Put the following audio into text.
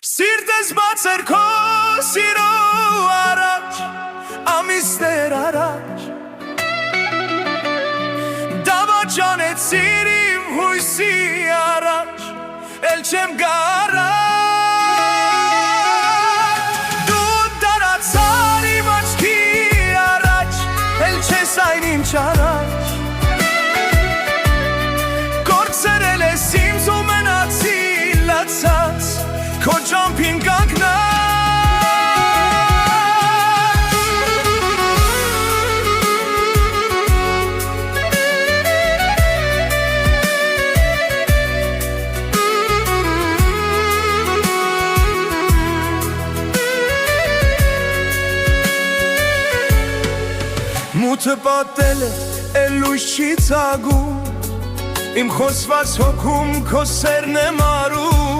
Սիրտս բացեր քո սիրո առաջ, ամիսներ առաջ Դավաճանեցիր իմ հույսի առաջ, էլ չեմ գարաջ Դու դարացար իմ աչքի առաջ, էլ չես այն ինչ առաջ Կործրել ես ինձ ու մնացի լացած Քո ճամփին կանգնած Մութը պատել է, էլ լույս չի ծագում Իմ խոսված հոգում քո սերն է մարում